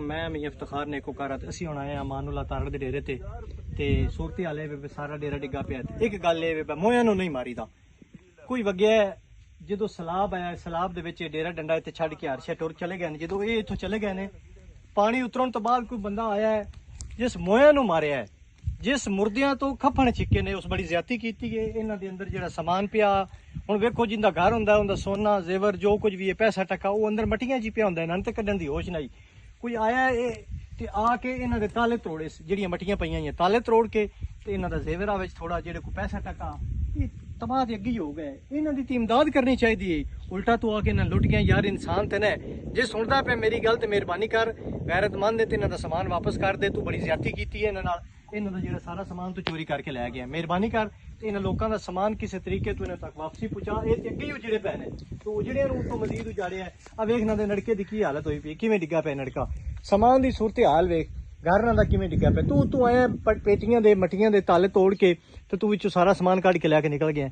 मैं मियां इफ्तिखार ने कोकारा ते ਅਸੀਂ ਹੁਣ ਆਏ ਆ ਮਾਨੂਲਾ ਤਾਰੜ ਦੇ ਡੇਰੇ ਤੇ ਸੂਰਤੀ ਹਾਲੇ ਵੇ ਸਾਰਾ ਡੇਰਾ ਡਿੱਗਾ ਪਿਆ ਤੇ ਇੱਕ ਗੱਲ ਇਹ ਵੇ ਮੋਇਆਂ ਨੂੰ ਨਹੀਂ ਮਾਰੀਦਾ ਕੋਈ ਵਗਿਆ ਜਦੋਂ ਸਲਾਬ ਆਇਆ ਸਲਾਬ ਦੇ ਵਿੱਚ ਡੇਰਾ ਡੰਡਾ ਇੱਥੇ ਛੱਡ ਕੇ ਹਰਸ਼ਾ ਟੁਰ ਚਲੇ ਗਏ ਨੇ ਜਦੋਂ ਇਹ ਇੱਥੋਂ ਚਲੇ ਗਏ ਨੇ ਪਾਣੀ ਉਤਰਨ ਤੋਂ ਬਾਅਦ ਕੋਈ ਬੰਦਾ ਆਇਆ ਹੈ ਜਿਸ ਮੋਇਆਂ ਨੂੰ ਮਾਰਿਆ ਹੈ ਜਿਸ ਮੁਰਦਿਆਂ ਤੋਂ ਖੱਫਣ ਛਿੱਕੇ ਨੇ ਉਸ ਬੜੀ ਜ਼ਿਆਦਤੀ ਕੀਤੀ ਹੈ ਇਹਨਾਂ ਦੇ ਅੰਦਰ ਜਿਹੜਾ ਸਮਾਨ ਪਿਆ ਹੁਣ ਵੇਖੋ ਜਿੰਦਾ ਘਰ ਹੁੰਦਾ ਉਹਦਾ ਸੋਨਾ ਜ਼ੇਵਰ ਜੋ ਕੁਝ ਵੀ ਹੈ ਪੈਸਾ ਟੱਕਾ ਉਹ ਅੰਦਰ ਮਟੀਆਂ ਜੀ ਪਿਆ ਹੁੰਦਾ ਇਹਨਾਂ ਤੇ ਕੱਢਣ ਦੀ ਹੋਸ਼ ਨਹੀਂ ਕੋਈ ਆਇਆ ਇਹ ਤੇ ਆ ਕੇ ਇਹਨਾਂ ਦੇ ਤਾਲੇ ਤੋੜੇ ਜਿਹੜੀਆਂ ਮਟੀਆਂ ਪਈਆਂ ਹੋਈਆਂ ਤਾਲੇ ਤੋੜ ਕੇ ਤੇ ਇਹਨਾਂ ਦਾ ਜ਼ੇਵਰਾਂ ਵਿੱਚ ਥੋੜਾ ਜਿਹੜੇ ਕੋਈ ਪੈਸਾ ਟੱਕਾ ਇਹ ਤਬਾਹ ਦੇ ਅੱਗੇ ਹੀ ਹੋ ਗਏ ਇਹਨਾਂ ਦੀ ਇਮਦਾਦ ਕਰਨੀ ਚਾਹੀਦੀ ਹੈ ਉਲਟਾ ਤੂੰ ਆ ਕੇ ਇਹਨਾਂ ਲੁੱਟ ਗਿਆ ਯਾਰ ਇਨਸਾਨ ਤੇ ਨੇ ਜੇ ਸੁਣਦਾ ਪਿਆ ਮੇਰੀ ਗੱਲ ਤੇ ਮਿਹਰਬਾਨੀ ਕਰ ਗੈਰਤਮੰਦ ਤੇ ਇਹਨਾਂ ਦਾ ਸਮਾਨ ਵਾਪਸ ਕਰ ਦੇ ਤੂੰ ਬੜੀ ਜ਼ਿਆਦਤੀ ਕੀਤੀ ਹੈ ਇਹਨਾਂ ਨਾਲ ਇਹਨਾਂ ਦਾ ਜਿਹੜਾ ਸਾਰਾ ਸਮਾਨ ਤੂੰ ਚੋਰੀ ਕਰਕੇ ਲੈ ਗਿਆ ਮਿਹਰਬਾਨੀ ਕਰ ਤੇ ਇਹਨਾਂ ਲੋਕਾਂ ਦਾ ਸਮਾਨ ਕਿਸੇ ਤਰੀਕੇ ਤੋਂ ਇਹਨਾਂ ਤੱਕ ਵਾਪਸੀ ਪਹੁੰਚਾ ਇਹ ਤੇ ਅੱਗੇ ਹੀ ਉਜੜੇ ਪਏ ਨੇ ਤੂੰ ਉਜੜਿਆਂ ਨੂੰ ਤੋਂ ਮਜ਼ੀਦ ਉਜਾੜਿਆ ਆ ਵੇਖਣਾ ਦੇ ਨੜਕੇ ਦੀ ਕੀ ਹਾਲਤ ਹੋਈ ਪਈ ਕਿਵੇਂ ਡਿੱਗਾ ਪਿਆ ਨੜਕਾ ਸਮਾਨ ਦੀ ਸੂਰਤ ਹਾਲ ਵੇਖ ਘਰਾਂ ਦਾ ਕਿਵੇਂ ਡਿੱਗਾ ਪਿਆ ਤੂੰ ਆਇਆ ਪੇਟੀਆਂ ਦੇ ਮਟੀਆਂ ਦੇ ਤਾਲੇ ਤੋੜ ਕੇ ਤੇ ਤੂੰ ਵਿੱਚੋਂ ਸਾਰਾ ਸਮਾਨ ਕੱਢ ਕੇ ਲੈ ਕੇ ਨਿਕਲ ਗਿਆ